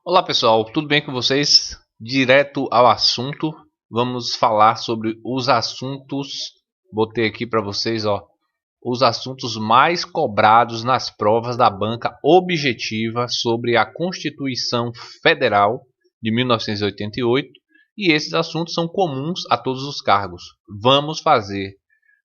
Olá pessoal, tudo bem com vocês? Direto ao assunto, vamos falar sobre os assuntos, botei aqui para vocês, os assuntos mais cobrados nas provas da banca objetiva sobre a Constituição Federal de 1988, e esses assuntos são comuns a todos os cargos. Vamos fazer,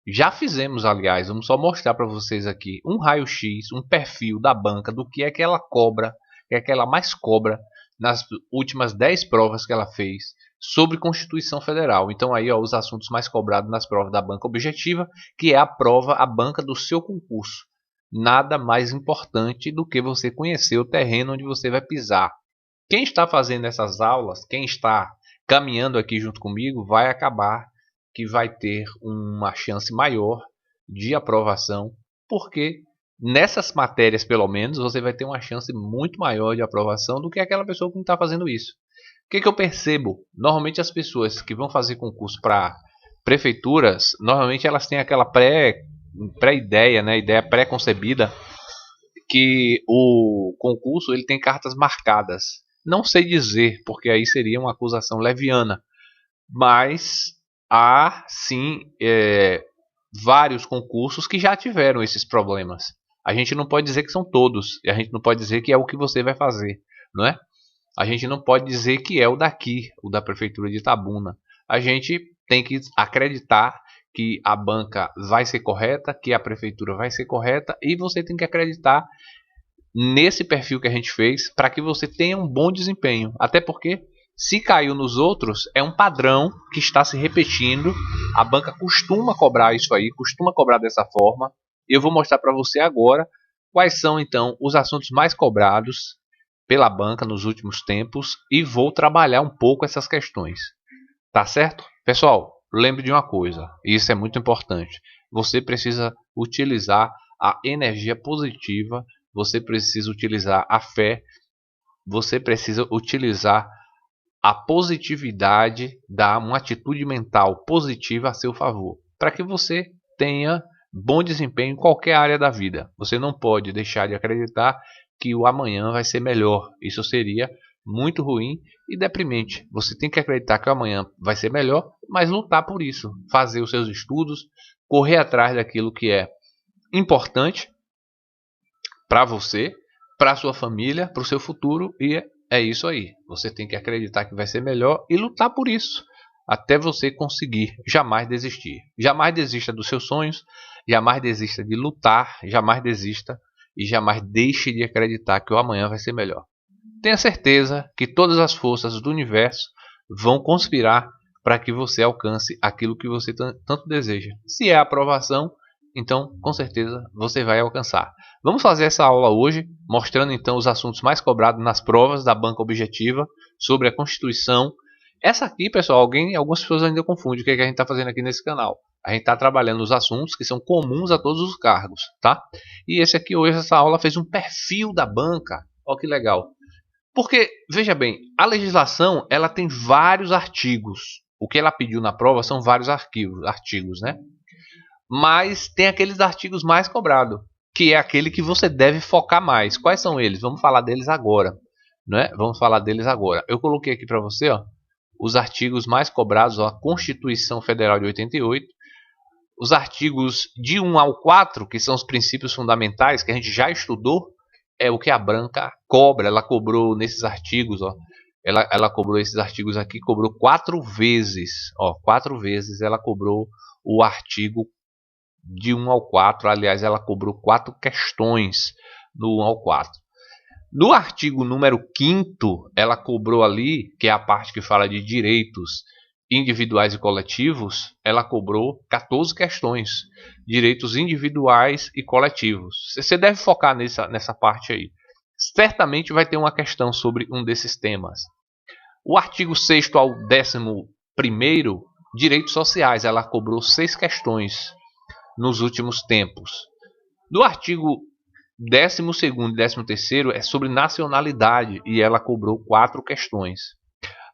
já fizemos aliás, vamos só mostrar para vocês aqui um raio-x, um perfil da banca, do que é que ela cobra, o que é que ela mais cobra nas últimas 10 provas que ela fez sobre Constituição Federal. Então aí os assuntos mais cobrados nas provas da banca objetiva, que é a banca do seu concurso. Nada mais importante do que você conhecer o terreno onde você vai pisar. Quem está fazendo essas aulas, quem está caminhando aqui junto comigo, vai acabar que vai ter uma chance maior de aprovação, porque nessas matérias, pelo menos, você vai ter uma chance muito maior de aprovação do que aquela pessoa que não está fazendo isso. O que eu percebo? Normalmente as pessoas que vão fazer concurso para prefeituras, normalmente elas têm aquela pré-ideia, né, ideia pré-concebida, que o concurso ele tem cartas marcadas. Não sei dizer, porque aí seria uma acusação leviana, mas há sim vários concursos que já tiveram esses problemas. A gente não pode dizer que são todos, e a gente não pode dizer que é o que você vai fazer, não é? A gente não pode dizer que é o daqui, o da prefeitura de Itabuna. A gente tem que acreditar que a banca vai ser correta, que a prefeitura vai ser correta, e você tem que acreditar nesse perfil que a gente fez para que você tenha um bom desempenho. Até porque se caiu nos outros, é um padrão que está se repetindo. A banca costuma cobrar isso aí, costuma cobrar dessa forma. Eu vou mostrar para você agora quais são então os assuntos mais cobrados pela banca nos últimos tempos e vou trabalhar um pouco essas questões. Tá certo? Pessoal, lembre de uma coisa, e isso é muito importante. Você precisa utilizar a energia positiva, você precisa utilizar a fé, você precisa utilizar a positividade, dar uma atitude mental positiva a seu favor, para que você tenha bom desempenho em qualquer área da vida. Você não pode deixar de acreditar que o amanhã vai ser melhor. Isso seria muito ruim e deprimente. Você tem que acreditar que o amanhã vai ser melhor, mas lutar por isso, fazer os seus estudos, correr atrás daquilo que é importante para você, para sua família, para o seu futuro, e é isso aí. Você tem que acreditar que vai ser melhor e lutar por isso até você conseguir. Jamais desistir. Jamais desista dos seus sonhos, jamais desista de lutar, jamais desista e jamais deixe de acreditar que o amanhã vai ser melhor. Tenha certeza que todas as forças do universo vão conspirar para que você alcance aquilo que você tanto deseja. Se é a aprovação, então com certeza você vai alcançar. Vamos fazer essa aula hoje, mostrando então os assuntos mais cobrados nas provas da banca objetiva sobre a Constituição. Essa aqui, pessoal, algumas pessoas ainda confundem o que a gente está fazendo aqui nesse canal. A gente está trabalhando os assuntos que são comuns a todos os cargos, tá? E esse aqui hoje, essa aula fez um perfil da banca. Olha que legal. Porque, veja bem, a legislação ela tem vários artigos. O que ela pediu na prova são vários artigos, né? Mas tem aqueles artigos mais cobrados, que é aquele que você deve focar mais. Quais são eles? Vamos falar deles agora, né? Vamos falar deles agora. Eu coloquei aqui para você, os artigos mais cobrados, a Constituição Federal de 88, os artigos de 1 ao 4, que são os princípios fundamentais que a gente já estudou, é o que a banca cobra. Ela cobrou nesses artigos, ela cobrou esses artigos aqui, cobrou 4 vezes, 4 vezes ela cobrou o artigo de 1 ao 4, aliás, ela cobrou 4 questões do 1 ao 4. No artigo número 5º, ela cobrou ali, que é a parte que fala de direitos individuais e coletivos, ela cobrou 14 questões, direitos individuais e coletivos. Você deve focar nessa parte aí. Certamente vai ter uma questão sobre um desses temas. O artigo 6º ao 11º, direitos sociais, ela cobrou 6 questões nos últimos tempos. Do artigo 12º e 13º é sobre nacionalidade e ela cobrou 4 questões.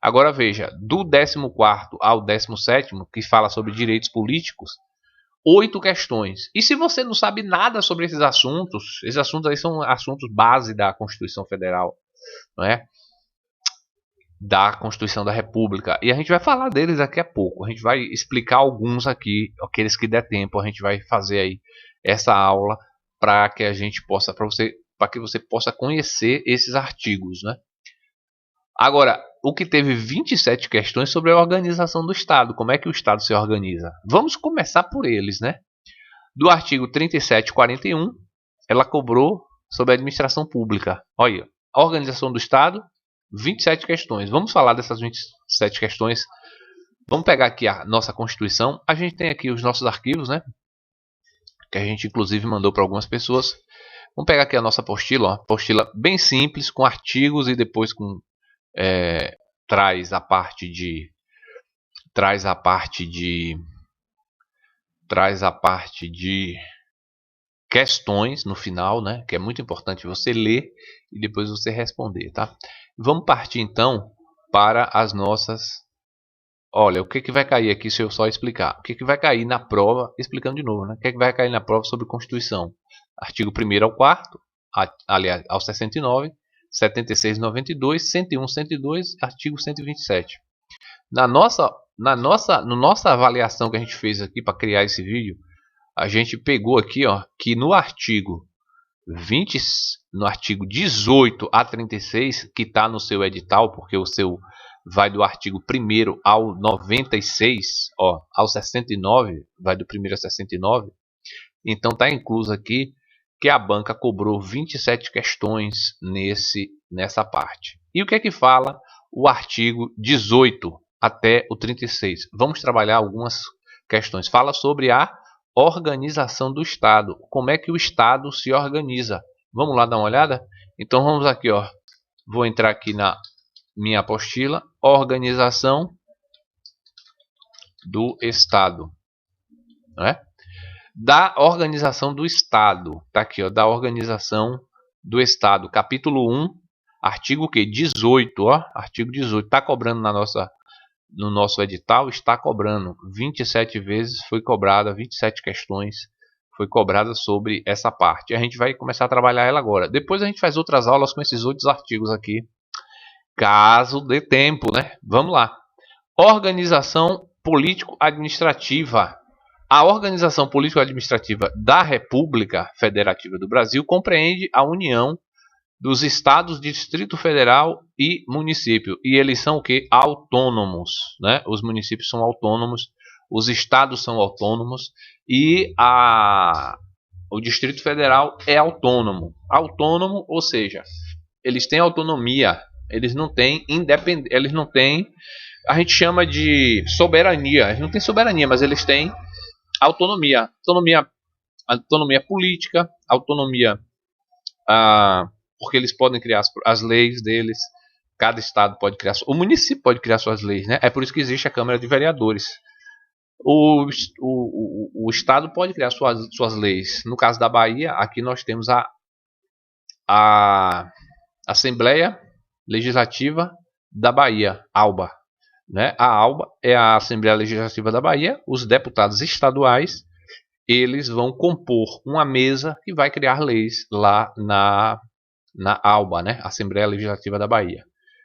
Agora veja, do 14º ao 17º, que fala sobre direitos políticos, 8 questões. E se você não sabe nada sobre esses assuntos aí são assuntos base da Constituição Federal, não é? da Constituição da República. E a gente vai falar deles daqui a pouco. A gente vai explicar alguns aqui, aqueles que der tempo. A gente vai fazer aí essa aula para que a gente possa, para que você possa conhecer esses artigos, né? Agora, o que teve 27 questões sobre a organização do Estado. Como é que o Estado se organiza? Vamos começar por eles, né? Do artigo 3741, ela cobrou sobre a administração pública. Olha, a organização do Estado, 27 questões. Vamos falar dessas 27 questões. Vamos pegar aqui a nossa Constituição. A gente tem aqui os nossos arquivos, né? Que a gente inclusive mandou para algumas pessoas. Vamos pegar aqui a nossa apostila, ó. Apostila bem simples, com artigos e depois com traz a parte de questões no final, né? Que é muito importante você ler e depois você responder, tá? Vamos partir então para as nossas. Olha, o que vai cair aqui se eu só explicar? O que vai cair na prova, explicando de novo, né? O que vai cair na prova sobre Constituição? Artigo 1º ao 4º, aliás, ao 69, 76, 92, 101, 102, artigo 127. Na nossa avaliação que a gente fez aqui para criar esse vídeo, a gente pegou aqui, ó, que no artigo 18 a 36, que está no seu edital, porque o seu vai do artigo 1º ao 96, ó, ao 69, vai do 1º ao 69. Então está incluso aqui que a banca cobrou 27 questões nessa parte. E o que é que fala o artigo 18 até o 36? Vamos trabalhar algumas questões. Fala sobre a organização do Estado. Como é que o Estado se organiza? Vamos lá dar uma olhada? Então vamos aqui, ó. Vou entrar aqui na minha apostila. Organização do Estado. Né? Da organização do Estado. Tá aqui, ó. Da organização do Estado. Capítulo 1, artigo que? 18, ó. Artigo 18. Tá cobrando no nosso edital, está cobrando 27 vezes, foi cobrada 27 questões, foi cobrada sobre essa parte. A gente vai começar a trabalhar ela agora. Depois a gente faz outras aulas com esses outros artigos aqui, caso dê tempo, né? Vamos lá. Organização político-administrativa. A organização político-administrativa da República Federativa do Brasil compreende a União dos estados, Distrito Federal e município. E eles são o que? Autônomos, né? Os municípios são autônomos, os estados são autônomos e o Distrito Federal é autônomo. Autônomo, ou seja, eles têm autonomia, eles não têm independência, eles não têm, a gente chama de soberania. Eles não têm soberania, mas eles têm autonomia. Autonomia política, autonomia porque eles podem criar as leis deles, cada estado pode criar, o município pode criar suas leis, né? É por isso que existe a Câmara de Vereadores. O estado pode criar suas leis. No caso da Bahia, aqui nós temos a Assembleia Legislativa da Bahia, ALBA. Né? A ALBA é a Assembleia Legislativa da Bahia. Os deputados estaduais, eles vão compor uma mesa que vai criar leis lá na ALBA, né? Assembleia Legislativa da Bahia.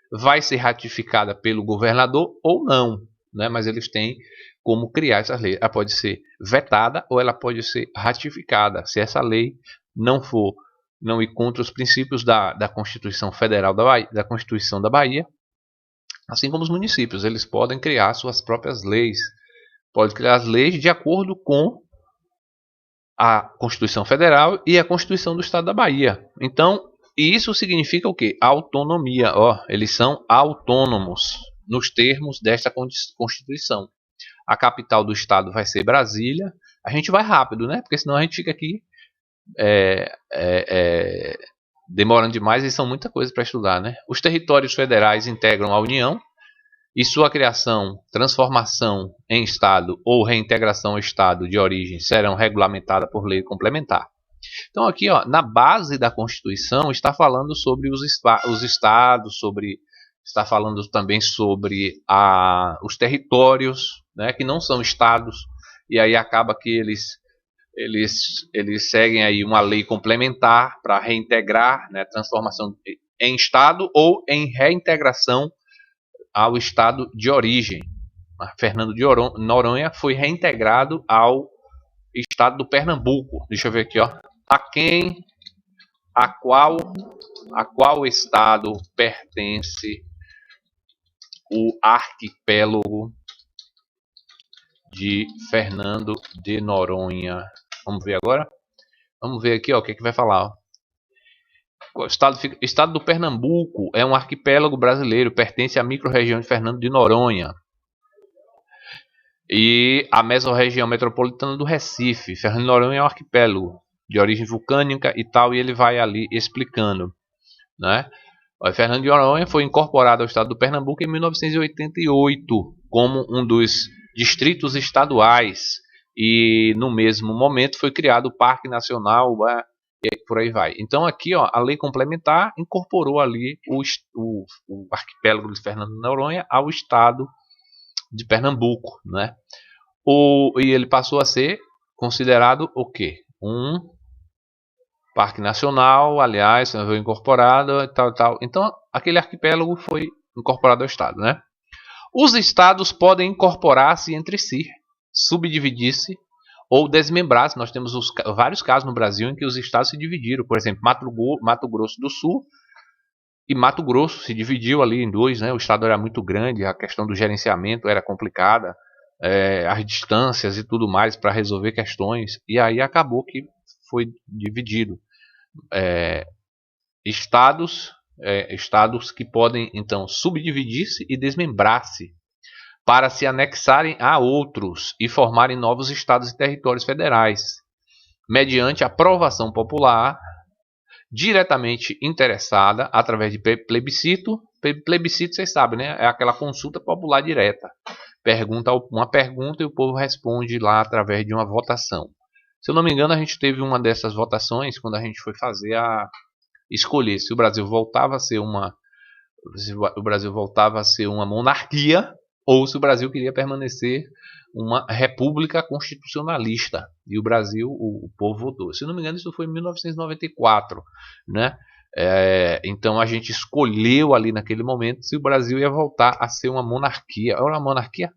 Vai ser ratificada pelo governador ou não, né? Mas eles têm como criar essas leis. Ela pode ser vetada ou ela pode ser ratificada. Se essa lei não ir contra os princípios da Constituição Federal da Bahia, da Constituição da Bahia, assim como os municípios, eles podem criar suas próprias leis. Podem criar as leis de acordo com a Constituição Federal e a Constituição do Estado da Bahia. Então, isso significa o quê? Autonomia. Ó, eles são autônomos nos termos desta Constituição. A capital do estado vai ser Brasília. A gente vai rápido, né? Porque senão a gente fica aqui demorando demais e são muita coisa para estudar, né? Os territórios federais integram a União e sua criação, transformação em estado ou reintegração ao estado de origem serão regulamentadas por lei complementar. Então aqui, ó, na base da Constituição está falando sobre os estados, está falando também sobre os territórios, né, que não são estados, e aí acaba que eles seguem aí uma lei complementar para reintegrar, né, transformação em estado ou em reintegração ao estado de origem. Fernando de Noronha foi reintegrado ao estado do Pernambuco. Deixa eu ver aqui, ó. A qual estado pertence o arquipélago de Fernando de Noronha? Vamos ver agora. Vamos ver aqui, ó, o que vai falar. Ó. O estado do Pernambuco é um arquipélago brasileiro, pertence à microrregião de Fernando de Noronha e à mesorregião metropolitana do Recife. Fernando de Noronha é um arquipélago de origem vulcânica e tal, e ele vai ali explicando, né? O Fernando de Noronha foi incorporado ao estado do Pernambuco em 1988 como um dos distritos estaduais, e no mesmo momento foi criado o Parque Nacional, e por aí vai. Então aqui, ó, a lei complementar incorporou ali o arquipélago de Fernando de Noronha ao estado de Pernambuco, né? E ele passou a ser considerado o quê? Um parque nacional, aliás, foi incorporado e tal. Então aquele arquipélago foi incorporado ao estado, né? Os estados podem incorporar-se entre si, subdividir-se ou desmembrar-se. Nós temos vários casos no Brasil em que os estados se dividiram. Por exemplo, Mato Grosso do Sul e Mato Grosso se dividiu ali em dois, né? O estado era muito grande, a questão do gerenciamento era complicada, as distâncias e tudo mais para resolver questões, e aí acabou que foi dividido. Estados que podem então subdividir-se e desmembrar-se para se anexarem a outros e formarem novos estados e territórios federais, mediante aprovação popular diretamente interessada através de plebiscito. Plebiscito, vocês sabem, né? É aquela consulta popular direta. Pergunta uma pergunta e o povo responde lá através de uma votação. Se eu não me engano, a gente teve uma dessas votações quando a gente foi fazer escolher se o Brasil voltava a ser uma monarquia ou se o Brasil queria permanecer uma república constitucionalista. E o Brasil, o povo votou. Se não me engano, isso foi em 1994, né? Então a gente escolheu ali naquele momento se o Brasil ia voltar a ser uma monarquia. Era uma monarquia?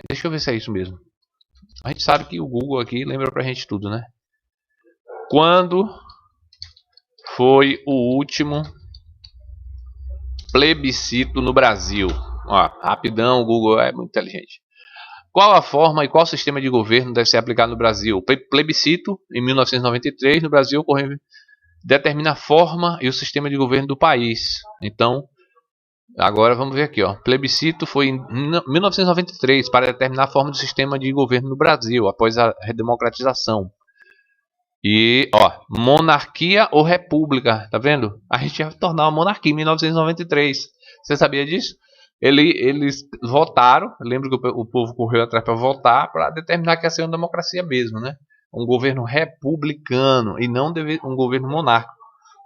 Deixa eu ver se é isso mesmo. A gente sabe que o Google aqui lembra pra gente tudo, né? Quando foi o último plebiscito no Brasil? Ó, rapidão, o Google é muito inteligente. Qual a forma e qual sistema de governo deve ser aplicado no Brasil? Plebiscito, em 1993, no Brasil, determina a forma e o sistema de governo do país. Então, agora vamos ver aqui, ó. Plebiscito foi em 1993 para determinar a forma do sistema de governo no Brasil, após a redemocratização. E, ó, monarquia ou república, tá vendo? A gente ia tornar uma monarquia em 1993. Você sabia disso? Eles votaram, lembro que o povo correu atrás para votar, para determinar que ia ser uma democracia mesmo, né? Um governo republicano e não um governo monárquico.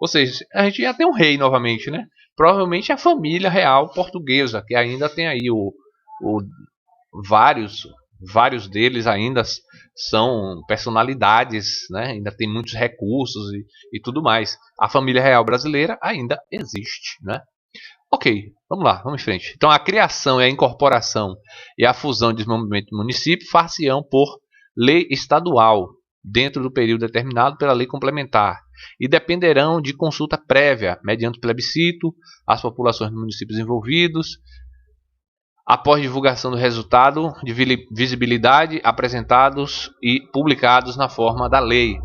Ou seja, a gente ia ter um rei novamente, né? Provavelmente a família real portuguesa, que ainda tem aí vários deles ainda são personalidades, né? Ainda tem muitos recursos e tudo mais. A família real brasileira ainda existe, né? Ok, vamos lá, vamos em frente. Então a criação e a incorporação e a fusão de desenvolvimento do município far-se-ão por lei estadual, dentro do período determinado pela lei complementar, e dependerão de consulta prévia, mediante plebiscito, às populações dos municípios envolvidos, após divulgação do resultado de visibilidade, apresentados e publicados na forma da lei.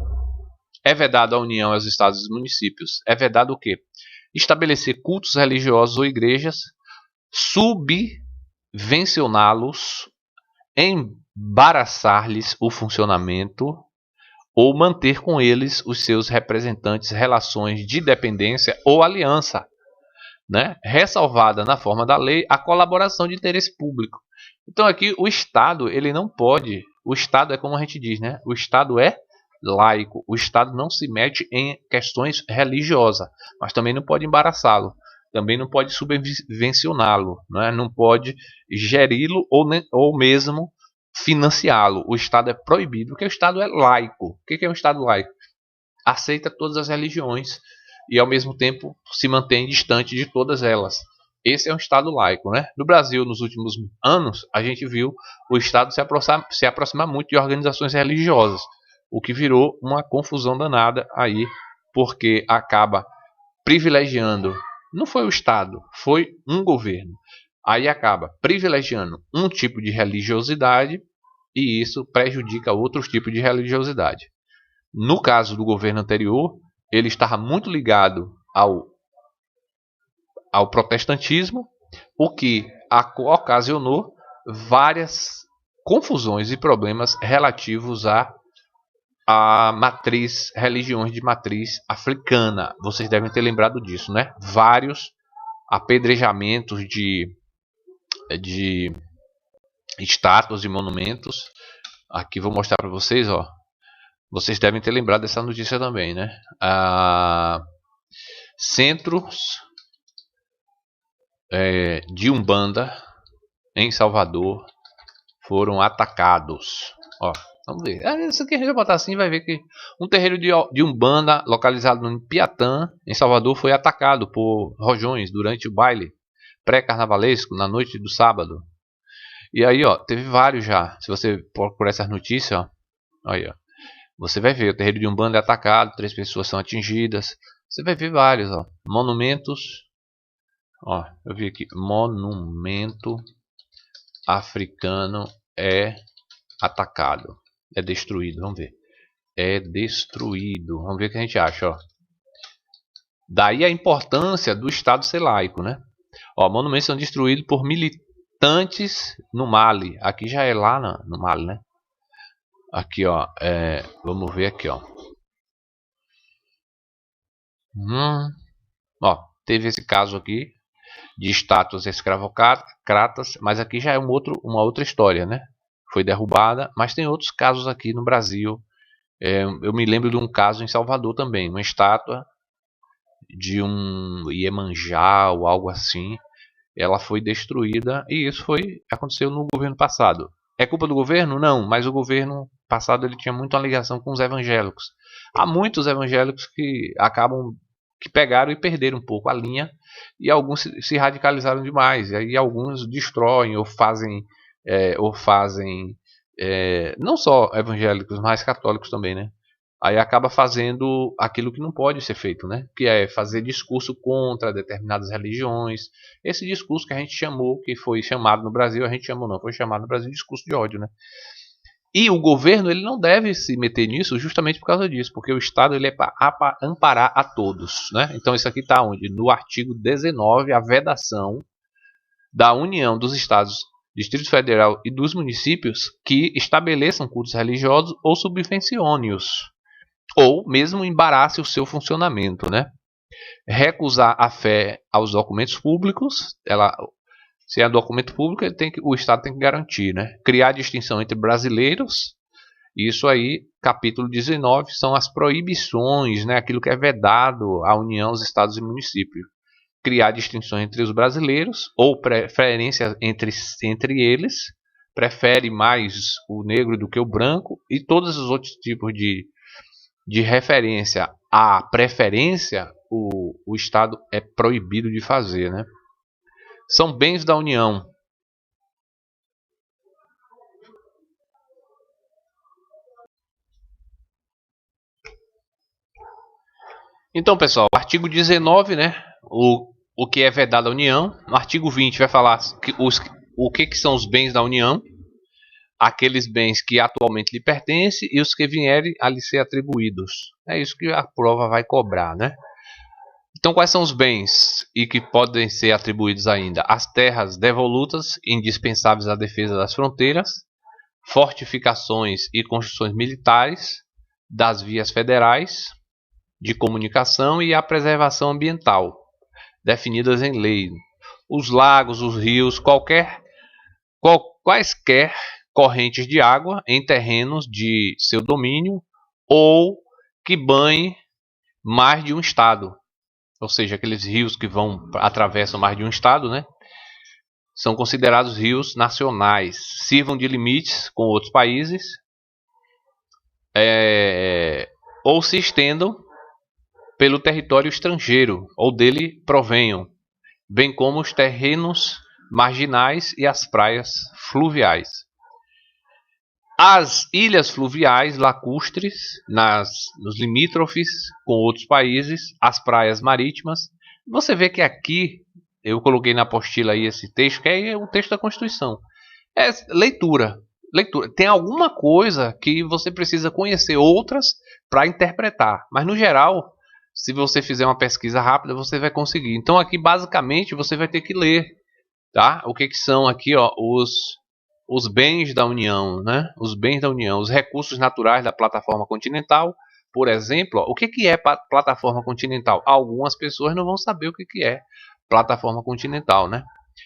É vedado à União, aos estados e aos municípios. É vedado o quê? Estabelecer cultos religiosos ou igrejas, subvencioná-los, embaraçar-lhes o funcionamento ou manter com eles os seus representantes relações de dependência ou aliança, né? Ressalvada na forma da lei a colaboração de interesse público. Então aqui o Estado, ele não pode, o Estado é como a gente diz, né? O Estado é laico, o Estado não se mete em questões religiosas, mas também não pode embaraçá-lo, também não pode subvencioná-lo, né? Não pode geri-lo ou mesmo financiá-lo. O Estado é proibido, porque o Estado é laico. O que é um Estado laico? Aceita todas as religiões e ao mesmo tempo se mantém distante de todas elas. Esse é um Estado laico, né? No Brasil, nos últimos anos, a gente viu o Estado se aproximar muito de organizações religiosas, o que virou uma confusão danada aí, porque acaba privilegiando, não foi o Estado, foi um governo. Aí acaba privilegiando um tipo de religiosidade e isso prejudica outros tipos de religiosidade. No caso do governo anterior, ele estava muito ligado ao protestantismo, o que ocasionou várias confusões e problemas relativos à matriz, religiões de matriz africana. Vocês devem ter lembrado disso, né? Vários apedrejamentos de estátuas e monumentos. Aqui vou mostrar para vocês, ó. Vocês devem ter lembrado dessa notícia também, né? Centros de Umbanda em Salvador foram atacados. Ó, vamos ver. Isso aqui a gente vai botar assim, vai ver que um terreiro de Umbanda localizado em Piatã, em Salvador, foi atacado por rojões durante o baile pré-carnavalesco na noite do sábado. E aí, ó, teve vários já. Se você procurar essas notícias, ó, aí, ó, você vai ver o terreiro de Umbanda é atacado, 3 pessoas são atingidas. Você vai ver vários, ó, monumentos. Ó, eu vi aqui, monumento africano é atacado, é destruído, vamos ver. É destruído, vamos ver o que a gente acha, ó. Daí a importância do Estado ser laico, né? Ó, monumentos são destruídos por militantes no Mali. Aqui já é lá no Mali, né? Aqui, ó, vamos ver aqui, ó. Ó, teve esse caso aqui de estátuas escravocratas, mas aqui já é uma outra história, né? Foi derrubada, mas tem outros casos aqui no Brasil. Eu me lembro de um caso em Salvador também, uma estátua de um Iemanjá ou algo assim. Ela foi destruída e isso aconteceu no governo passado. É culpa do governo? Não, mas o governo passado ele tinha muita ligação com os evangélicos. Há muitos evangélicos que pegaram e perderam um pouco a linha e alguns se radicalizaram demais. E aí alguns destroem ou fazem não só evangélicos, mas católicos também, né? Aí acaba fazendo aquilo que não pode ser feito, né? Que é fazer discurso contra determinadas religiões. Esse discurso que a gente chamou, que foi chamado no Brasil, a gente chamou não, foi chamado no Brasil de discurso de ódio, né? E o governo ele não deve se meter nisso justamente por causa disso, porque o Estado ele é para amparar a todos, né? Então isso aqui está onde? No artigo 19, a vedação da União dos Estados, Distrito Federal e dos municípios que estabeleçam cultos religiosos ou subvencione-os, ou mesmo embarace o seu funcionamento, né? Recusar a fé aos documentos públicos, se é documento público, o Estado tem que garantir, né? Criar distinção entre brasileiros, isso aí, capítulo 19, são as proibições, né? Aquilo que é vedado à União, aos Estados e municípios. Criar distinções entre os brasileiros, ou preferência entre eles, prefere mais o negro do que o branco, e todos os outros tipos de referência à preferência, o Estado é proibido de fazer, né? São bens da União. Então, pessoal, artigo 19, né? O que é vedado à União. No artigo 20 vai falar o que são os bens da União. Aqueles bens que atualmente lhe pertencem e os que vierem a lhe ser atribuídos. É isso que a prova vai cobrar, né? Então, quais são os bens e que podem ser atribuídos ainda? As terras devolutas, indispensáveis à defesa das fronteiras, fortificações e construções militares, das vias federais de comunicação e a preservação ambiental, definidas em lei. Os lagos, os rios, quaisquer correntes de água em terrenos de seu domínio ou que banhem mais de um estado. Ou seja, aqueles rios que atravessam mais de um estado, né? São considerados rios nacionais. Sirvam de limites com outros países ou se estendam pelo território estrangeiro ou dele provenham. bem como os terrenos marginais e as praias fluviais. As ilhas fluviais lacustres, nos limítrofes com outros países, as praias marítimas. Você vê que aqui, eu coloquei na apostila aí esse texto, que é o texto da Constituição. É leitura. Tem alguma coisa que você precisa conhecer, outras para interpretar. Mas no geral, se você fizer uma pesquisa rápida, você vai conseguir. Então aqui basicamente você vai ter que ler, tá? O que são aqui, ó, os bens da União, né? Os bens da União, os recursos naturais da plataforma continental. Por exemplo, ó, o que é plataforma continental? Algumas pessoas não vão saber o que é plataforma continental, né?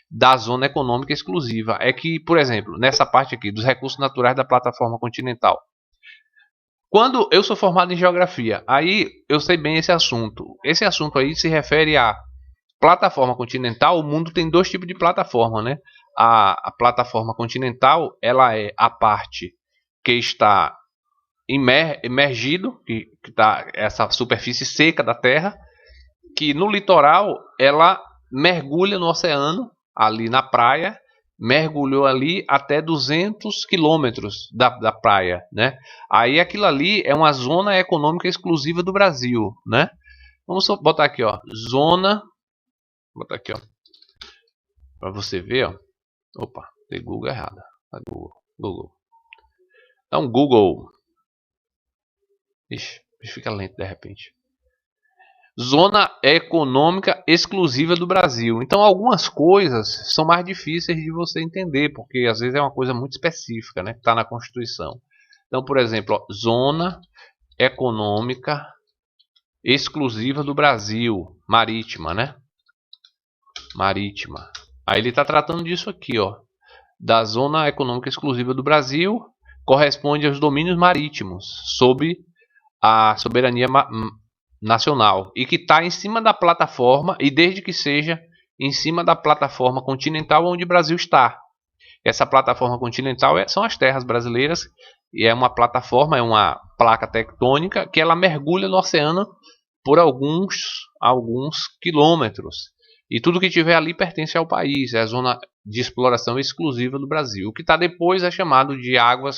Da zona econômica exclusiva. É que, por exemplo, nessa parte aqui dos recursos naturais da plataforma continental. Quando eu sou formado em geografia, aí eu sei bem esse assunto. Esse assunto aí se refere a plataforma continental. O mundo tem dois tipos de plataforma, né? A plataforma continental, ela é a parte que está imergido, que está essa superfície seca da Terra, que no litoral ela mergulha no oceano, ali na praia, mergulhou ali até 200 quilômetros da praia, né? Aí aquilo ali é uma zona econômica exclusiva do Brasil, né? Vamos botar aqui, ó, zona, vou botar aqui, ó, para você ver, ó. Opa, tem Google errado. Google. Então, Google. Ixi, fica lento de repente. Zona econômica exclusiva do Brasil. Então, algumas coisas são mais difíceis de você entender, porque às vezes é uma coisa muito específica, né? Que está na Constituição. Então, por exemplo, ó, zona econômica exclusiva do Brasil, marítima, né? Marítima. Aí ele está tratando disso aqui, ó, da zona econômica exclusiva do Brasil, corresponde aos domínios marítimos, sob a soberania nacional, e que está em cima da plataforma, e desde que seja em cima da plataforma continental onde o Brasil está. Essa plataforma continental são as terras brasileiras, e é uma plataforma, é uma placa tectônica que ela mergulha no oceano por alguns quilômetros. E tudo que tiver ali pertence ao país, é a zona de exploração exclusiva do Brasil. O que está depois é chamado de águas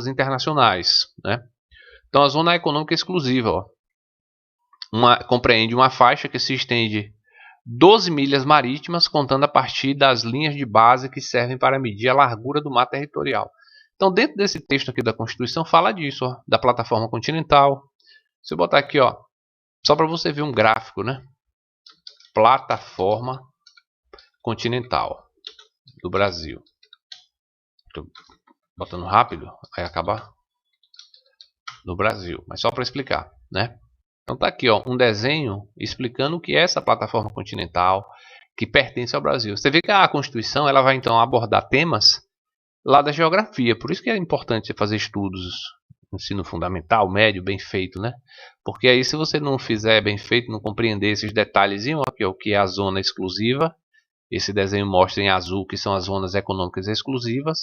internacionais, né? Então a zona econômica exclusiva, ó, compreende uma faixa que se estende 12 milhas marítimas, contando a partir das linhas de base que servem para medir a largura do mar territorial. Então dentro desse texto aqui da Constituição fala disso, ó, da plataforma continental. Se eu botar aqui, ó, só para você ver um gráfico, né? Plataforma continental do Brasil. Estou botando rápido, vai acabar no Brasil, mas só para explicar, né? Então tá aqui, ó, um desenho explicando o que é essa plataforma continental que pertence ao Brasil. Você vê que a Constituição ela vai então abordar temas lá da geografia, por isso que é importante você fazer estudos, ensino fundamental, médio, bem feito, né? Porque aí se você não fizer bem feito, não compreender esses detalhezinhos, aqui, ó, o que é a zona exclusiva, esse desenho mostra em azul que são as zonas econômicas exclusivas.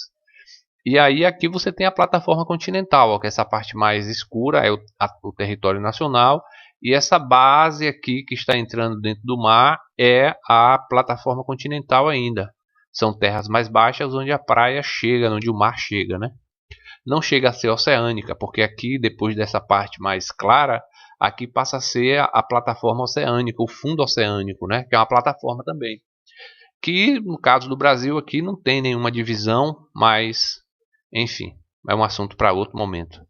E aí aqui você tem a plataforma continental, ó, que é essa parte mais escura, é o território nacional. E essa base aqui que está entrando dentro do mar é a plataforma continental ainda. São terras mais baixas onde a praia chega, onde o mar chega, né? Não chega a ser oceânica, porque aqui, depois dessa parte mais clara, aqui passa a ser a plataforma oceânica, o fundo oceânico, né? Que é uma plataforma também. Que no caso do Brasil aqui não tem nenhuma divisão, mas enfim, é um assunto para outro momento.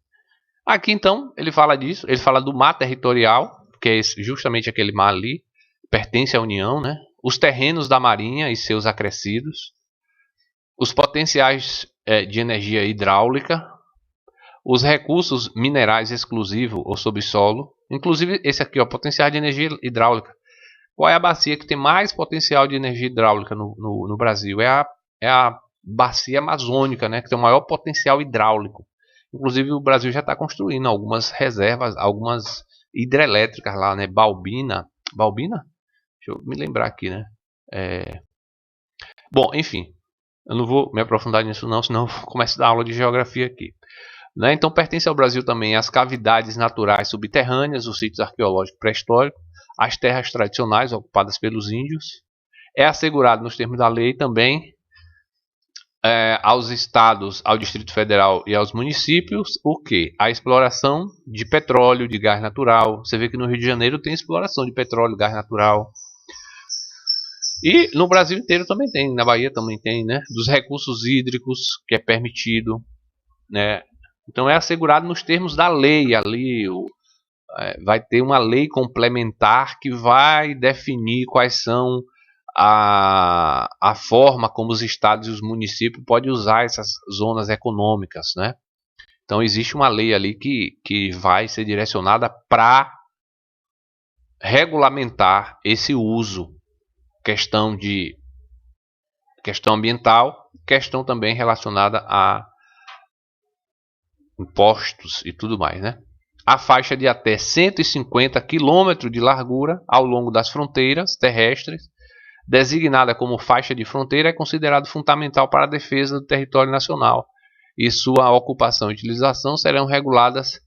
Aqui então ele fala disso, ele fala do mar territorial, que é justamente aquele mar ali, pertence à União, né? Os terrenos da Marinha e seus acrescidos, os potenciais de energia hidráulica, os recursos minerais exclusivos ou subsolo, inclusive esse aqui, ó, potencial de energia hidráulica. Qual é a bacia que tem mais potencial de energia hidráulica no Brasil? É a bacia amazônica, né, que tem o maior potencial hidráulico. Inclusive o Brasil já está construindo algumas reservas, algumas hidrelétricas lá, né? Balbina? Deixa eu me lembrar aqui, né? Bom, enfim, eu não vou me aprofundar nisso não, senão eu começo a dar aula de geografia aqui. Né? Então pertence ao Brasil também as cavidades naturais subterrâneas, os sítios arqueológicos pré-históricos, as terras tradicionais ocupadas pelos índios. É assegurado nos termos da lei também aos estados, ao Distrito Federal e aos municípios o quê? A exploração de petróleo, de gás natural. Você vê que no Rio de Janeiro tem exploração de petróleo, gás natural. E no Brasil inteiro também tem, na Bahia também tem, né? Dos recursos hídricos, que é permitido, né? Então é assegurado nos termos da lei ali. Vai ter uma lei complementar que vai definir quais são a forma como os estados e os municípios podem usar essas zonas econômicas, né? Então existe uma lei ali que vai ser direcionada para regulamentar esse uso, questão ambiental, questão também relacionada a impostos e tudo mais, né? A faixa de até 150 km de largura ao longo das fronteiras terrestres, designada como faixa de fronteira, é considerado fundamental para a defesa do território nacional, e sua ocupação e utilização serão reguladas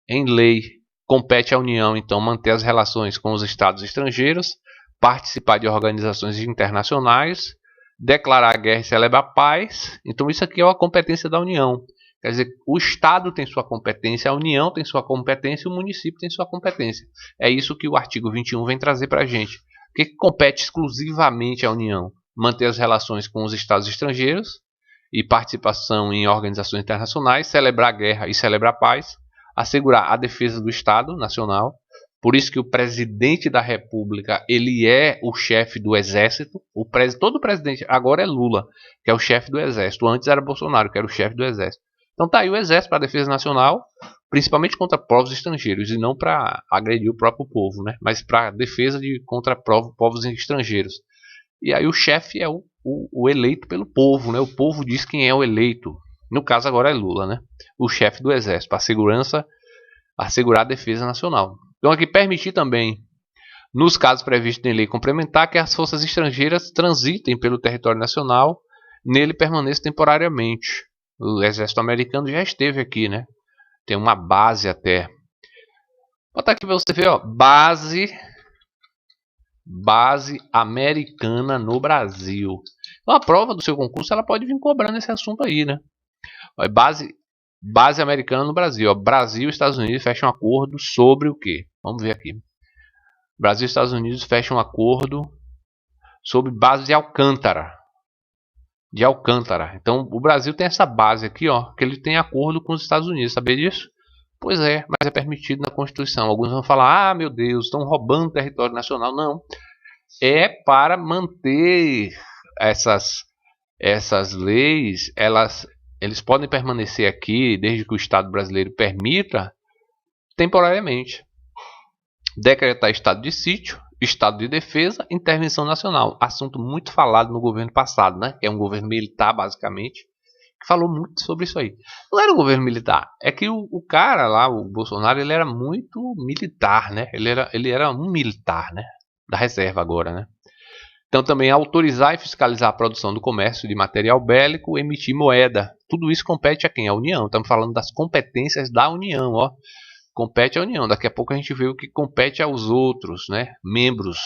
em lei. Compete à União, então, manter as relações com os estados estrangeiros, participar de organizações internacionais, declarar guerra e celebrar paz. Então isso aqui é uma competência da União. Quer dizer, o Estado tem sua competência, a União tem sua competência e o município tem sua competência. É isso que o artigo 21 vem trazer para a gente. O que compete exclusivamente à União? Manter as relações com os Estados estrangeiros e participação em organizações internacionais, celebrar guerra e celebrar paz, assegurar a defesa do Estado Nacional. Por isso que o presidente da República, ele é o chefe do Exército. Todo presidente agora é Lula, que é o chefe do Exército. Antes era Bolsonaro, que era o chefe do Exército. Então tá aí o Exército para a defesa nacional, principalmente contra povos estrangeiros, e não para agredir o próprio povo, né? Mas para defesa contra povos estrangeiros. E aí o chefe é o eleito pelo povo, né? O povo diz quem é o eleito. No caso agora é Lula, né? O chefe do Exército, para assegurar a defesa nacional. Então aqui permitir também, nos casos previstos em lei complementar, que as forças estrangeiras transitem pelo território nacional, nele permaneçam temporariamente. O exército americano já esteve aqui, né? Tem uma base até. Vou botar aqui para você ver, ó, base americana no Brasil. Então a prova do seu concurso ela pode vir cobrando esse assunto aí, né? Base americana no Brasil. Ó, Brasil e Estados Unidos fecham um acordo sobre o quê? Vamos ver aqui. Brasil e Estados Unidos fecham um acordo sobre base de Alcântara. Então o Brasil tem essa base aqui, ó, que ele tem acordo com os Estados Unidos. Sabia disso? Pois é, mas é permitido na Constituição. Alguns vão falar, ah, meu Deus, estão roubando território nacional. Não. É para manter essas leis, eles podem permanecer aqui, desde que o Estado brasileiro permita, temporariamente. Decretar estado de sítio, estado de defesa, intervenção nacional. Assunto muito falado no governo passado, né? Que é um governo militar, basicamente, que falou muito sobre isso aí. Não era um governo militar, é que o cara lá, o Bolsonaro, ele era muito militar, né? Ele era um militar, né? Da reserva agora, né? Então também autorizar e fiscalizar a produção do comércio de material bélico, emitir moeda. Tudo isso compete a quem? A União. Estamos falando das competências da União, ó. Compete à União. Daqui a pouco a gente vê o que compete aos outros, né? Membros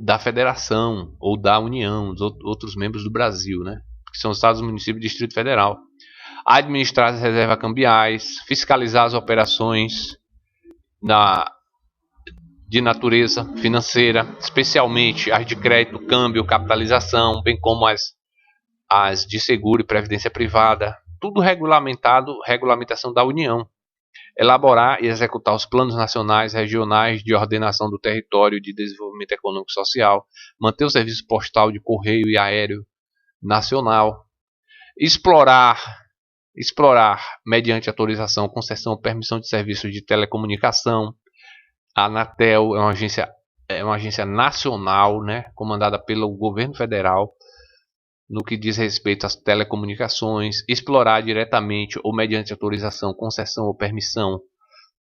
da Federação ou da União, os outros membros do Brasil, né? Que são os Estados, municípios e Distrito Federal. Administrar as reservas cambiais, fiscalizar as operações de natureza financeira, especialmente as de crédito, câmbio, capitalização, bem como as de seguro e previdência privada, tudo regulamentação da União. Elaborar e executar os planos nacionais, regionais de ordenação do território e de desenvolvimento econômico e social, manter o serviço postal de correio e aéreo nacional, explorar mediante autorização, concessão ou permissão de serviços de telecomunicação. A Anatel é uma agência nacional, né, comandada pelo governo federal, no que diz respeito às telecomunicações. Explorar diretamente ou mediante autorização, concessão ou permissão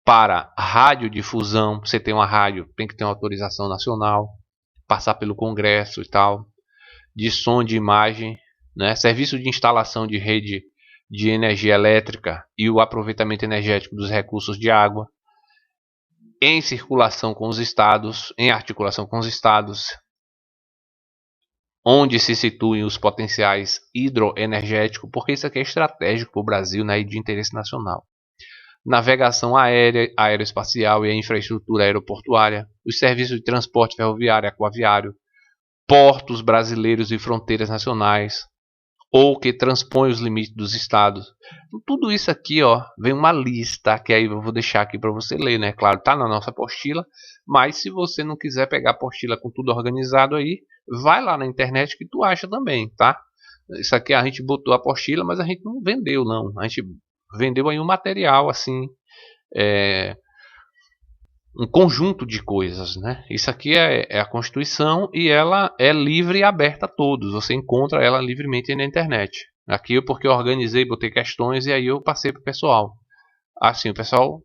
para radiodifusão. Você tem uma rádio, tem que ter uma autorização nacional, passar pelo Congresso e tal. De som, de imagem, né, serviço de instalação de rede de energia elétrica e o aproveitamento energético dos recursos de água. em circulação com os estados, em articulação com os estados, onde se situem os potenciais hidroenergéticos, porque isso aqui é estratégico para o Brasil, né, e de interesse nacional. Navegação aérea, aeroespacial e a infraestrutura aeroportuária, os serviços de transporte ferroviário e aquaviário, portos brasileiros e fronteiras nacionais, ou que transpõem os limites dos estados. Então, tudo isso aqui, ó, vem uma lista que aí eu vou deixar aqui para você ler, né? Claro, tá na nossa apostila, mas se você não quiser pegar a apostila com tudo organizado aí, vai lá na internet que tu acha também, tá? Isso aqui a gente botou a apostila, mas a gente não vendeu, não. A gente vendeu aí um material assim, um conjunto de coisas, né? Isso aqui é a Constituição e ela é livre e aberta a todos. Você encontra ela livremente na internet. Aqui porque eu organizei, botei questões e aí eu passei para o pessoal. Assim, o pessoal,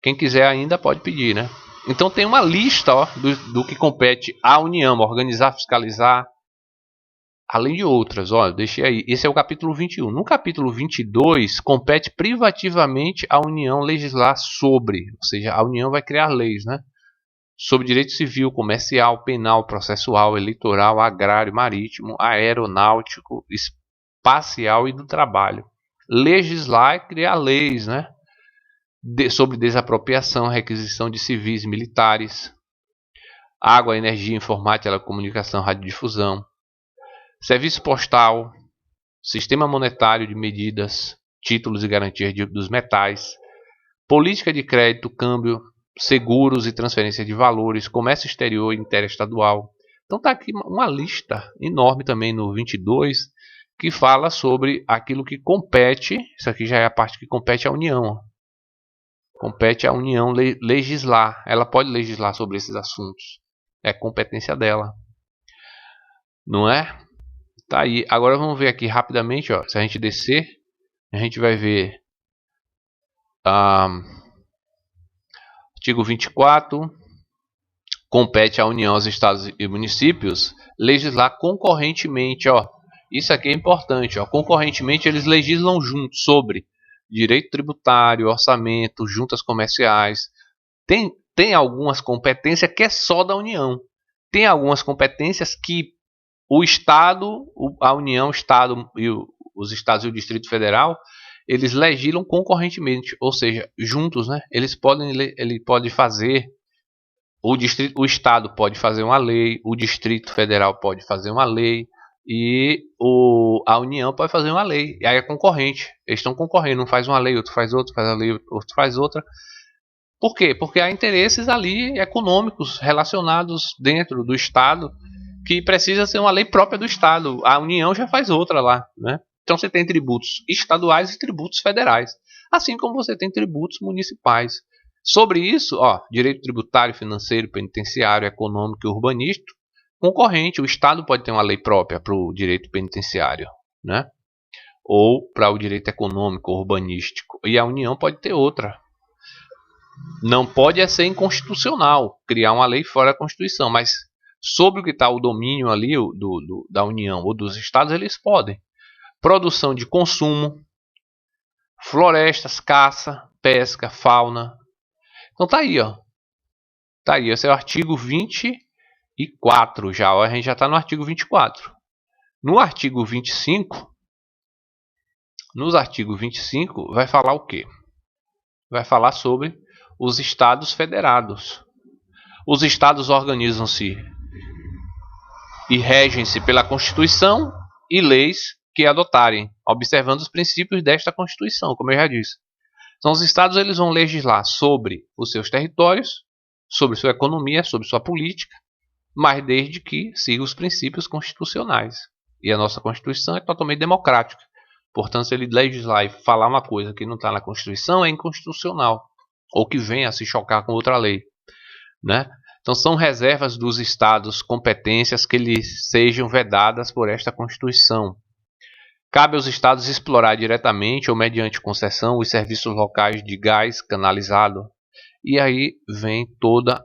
quem quiser ainda pode pedir, né? Então tem uma lista, ó, do que compete à União, organizar, fiscalizar, além de outras. Ó, deixei aí. Esse é o capítulo 21. No capítulo 22, compete privativamente à União legislar sobre, ou seja, a União vai criar leis, né? Sobre direito civil, comercial, penal, processual, eleitoral, agrário, marítimo, aeronáutico, espacial e do trabalho. Legislar é criar leis, né? Sobre desapropriação, requisição de civis e militares, água, energia, informática, telecomunicação, radiodifusão, serviço postal, sistema monetário de medidas, títulos e garantias dos metais, política de crédito, câmbio, seguros e transferência de valores, comércio exterior e interestadual. Então está aqui uma lista enorme também no 22 que fala sobre aquilo que compete. Isso aqui já é a parte que compete à União. Ó. Compete à União legislar. Ela pode legislar sobre esses assuntos. É competência dela. Não é? Tá aí. Agora vamos ver aqui rapidamente. Ó. Se a gente descer, a gente vai ver artigo 24. Compete à União, aos estados e municípios legislar concorrentemente. Ó. Isso aqui é importante. Ó. Concorrentemente, eles legislam juntos sobre direito tributário, orçamento, juntas comerciais. Tem algumas competências que é só da União. Tem algumas competências que o Estado, a União, o Estado e os Estados e o Distrito Federal, eles legislam concorrentemente, ou seja, juntos, né? Ele pode fazer, o Estado pode fazer uma lei, o Distrito Federal pode fazer uma lei e a União pode fazer uma lei. E aí é concorrente, eles estão concorrendo, um faz uma lei, outro faz outra, faz a lei, outro faz outra. Por quê? Porque há interesses ali econômicos relacionados dentro do Estado que precisa ser uma lei própria do Estado. A União já faz outra lá, né? Então você tem tributos estaduais e tributos federais, assim como você tem tributos municipais. Sobre isso, ó, direito tributário, financeiro, penitenciário, econômico e urbanístico, concorrente. O Estado pode ter uma lei própria para o direito penitenciário, né? Ou para o direito econômico, urbanístico. E a União pode ter outra. Não pode ser inconstitucional criar uma lei fora da Constituição, mas sobre o que está o domínio ali da União ou dos Estados, eles podem. Produção de consumo, florestas, caça, pesca, fauna. Então tá aí, ó. Tá aí, esse é o artigo 24 já. Ó, a gente já está no artigo 24. No artigo 25, nos artigos 25 vai falar o quê? Vai falar sobre os estados federados. Os estados organizam-se e regem-se pela Constituição e leis que adotarem, observando os princípios desta Constituição, como eu já disse. Então, os estados eles vão legislar sobre os seus territórios, sobre sua economia, sobre sua política, mas desde que siga os princípios constitucionais. E a nossa Constituição é totalmente democrática. Portanto, se ele legislar e falar uma coisa que não está na Constituição, é inconstitucional, ou que venha a se chocar com outra lei, né? Então são reservas dos estados competências que lhes sejam vedadas por esta Constituição. Cabe aos estados explorar diretamente ou mediante concessão os serviços locais de gás canalizado. E aí vem toda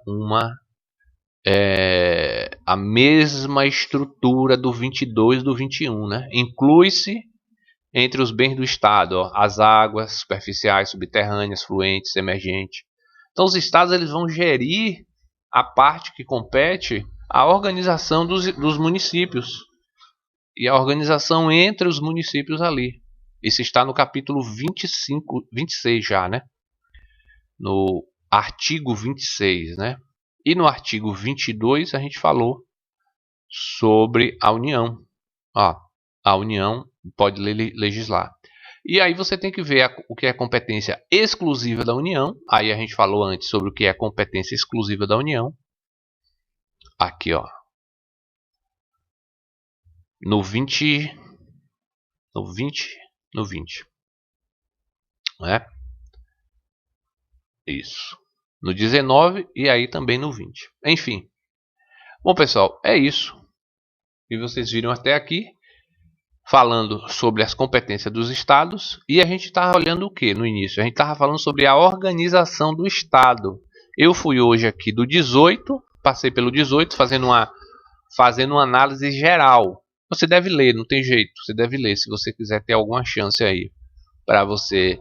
a mesma estrutura do 22 e do 21, né? Inclui-se entre os bens do Estado, ó, as águas superficiais, subterrâneas, fluentes, emergentes. Então os estados eles vão gerir a parte que compete à organização dos municípios e a organização entre os municípios ali. Isso está no capítulo 26 já, né? No artigo 26, né? E no artigo 22 a gente falou sobre a União. A União pode legislar. E aí você tem que ver o que é competência exclusiva da União. Aí a gente falou antes sobre o que é competência exclusiva da União. Aqui, ó. No 20. Né? Isso. No 19 e aí também no 20. Enfim. Bom, pessoal, é isso. E vocês viram até aqui falando sobre as competências dos estados. E a gente estava olhando o que no início? A gente estava falando sobre a organização do estado. Eu fui hoje aqui do 18, passei pelo 18 fazendo uma análise geral. Você deve ler, não tem jeito. Você deve ler se você quiser ter alguma chance aí para você.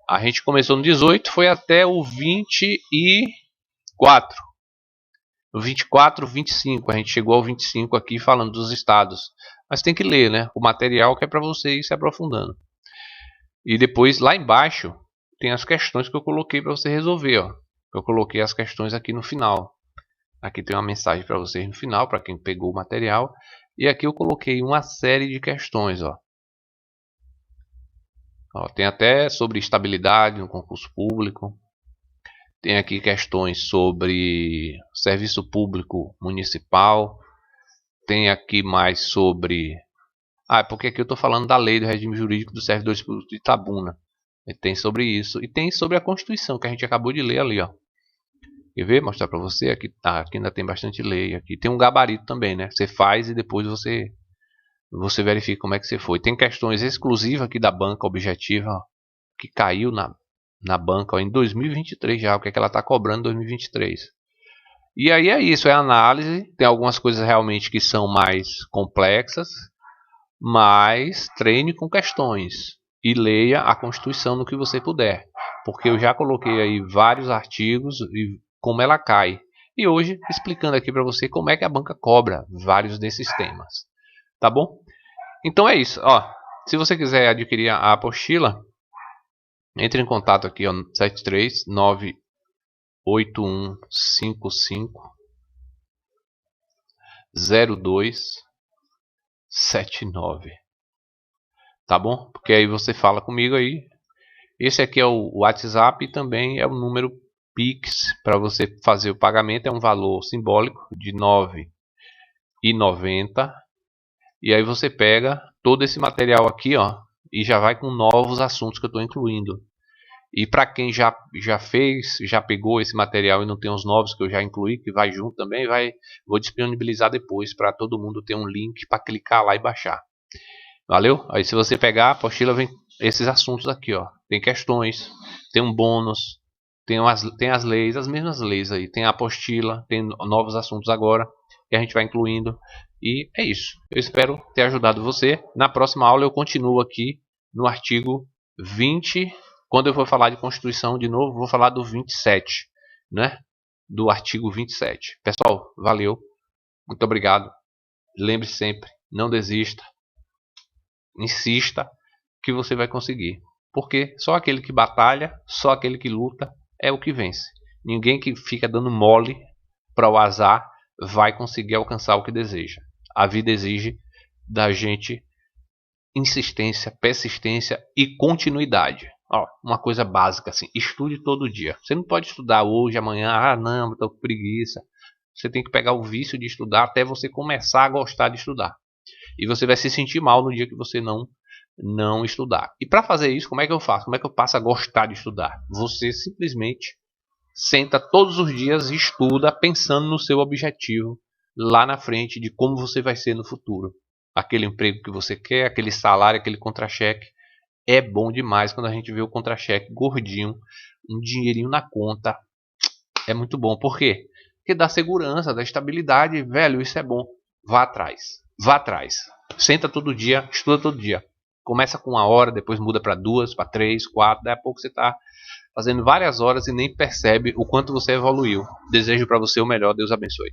A gente começou no 18, foi até o 24. No 24, 25. A gente chegou ao 25 aqui falando dos estados. Mas tem que ler, né? O material que é para você ir se aprofundando. E depois, lá embaixo, tem as questões que eu coloquei para você resolver. Ó. Eu coloquei as questões aqui no final. Aqui tem uma mensagem para vocês no final, para quem pegou o material. E aqui eu coloquei uma série de questões. Ó, tem até sobre estabilidade no concurso público. Tem aqui questões sobre serviço público municipal. Tem aqui mais sobre... porque aqui eu estou falando da lei do regime jurídico dos servidores públicos de Itabuna. E tem sobre isso. E tem sobre a Constituição, que a gente acabou de ler ali. Ó. Quer ver? Mostrar para você. Aqui ainda tem bastante lei. Aqui tem um gabarito também, né? Você faz e depois você verifica como é que você foi. Tem questões exclusivas aqui da banca objetiva, ó, que caiu na banca ó, em 2023 já. O que é que ela está cobrando em 2023. E aí é isso, é análise. Tem algumas coisas realmente que são mais complexas, mas treine com questões e leia a Constituição no que você puder, porque eu já coloquei aí vários artigos e como ela cai. E hoje explicando aqui para você como é que a banca cobra vários desses temas. Tá bom? Então é isso. Ó, se você quiser adquirir a apostila, entre em contato aqui, ó, 73981550279. Tá bom? Porque aí você fala comigo aí. Esse aqui é o WhatsApp e também é o número Pix para você fazer o pagamento. É um valor simbólico de R$ 9,90. E aí você pega todo esse material aqui, ó, e já vai com novos assuntos que eu estou incluindo. E para quem já pegou esse material e não tem os novos que eu já incluí, que vai junto também, vou disponibilizar depois para todo mundo ter um link para clicar lá e baixar. Valeu? Aí se você pegar a apostila, vem esses assuntos aqui, ó. Tem questões, tem um bônus, tem as leis, as mesmas leis aí. Tem a apostila, tem novos assuntos agora que a gente vai incluindo. E é isso. Eu espero ter ajudado você. Na próxima aula eu continuo aqui no artigo 20. Quando eu for falar de Constituição de novo, vou falar do 27, né? Do artigo 27. Pessoal, valeu. Muito obrigado. Lembre-se sempre, não desista. Insista que você vai conseguir. Porque só aquele que batalha, só aquele que luta é o que vence. Ninguém que fica dando mole para o azar vai conseguir alcançar o que deseja. A vida exige da gente insistência, persistência e continuidade. Ó, uma coisa básica assim, estude todo dia. Você não pode estudar hoje, amanhã, não, estou com preguiça. Você tem que pegar o vício de estudar até você começar a gostar de estudar. E você vai se sentir mal no dia que você não estudar. E para fazer isso, como é que eu faço? Como é que eu passo a gostar de estudar? Você simplesmente senta todos os dias e estuda pensando no seu objetivo lá na frente de como você vai ser no futuro. Aquele emprego que você quer, aquele salário, aquele contra-cheque. É bom demais quando a gente vê o contra-cheque gordinho, um dinheirinho na conta. É muito bom. Por quê? Porque dá segurança, dá estabilidade. Velho, isso é bom. Vá atrás. Vá atrás. Senta todo dia, estuda todo dia. começa com 1 hora, depois muda para 2, para 3, 4. Daí a pouco você está fazendo várias horas e nem percebe o quanto você evoluiu. Desejo para você o melhor. Deus abençoe.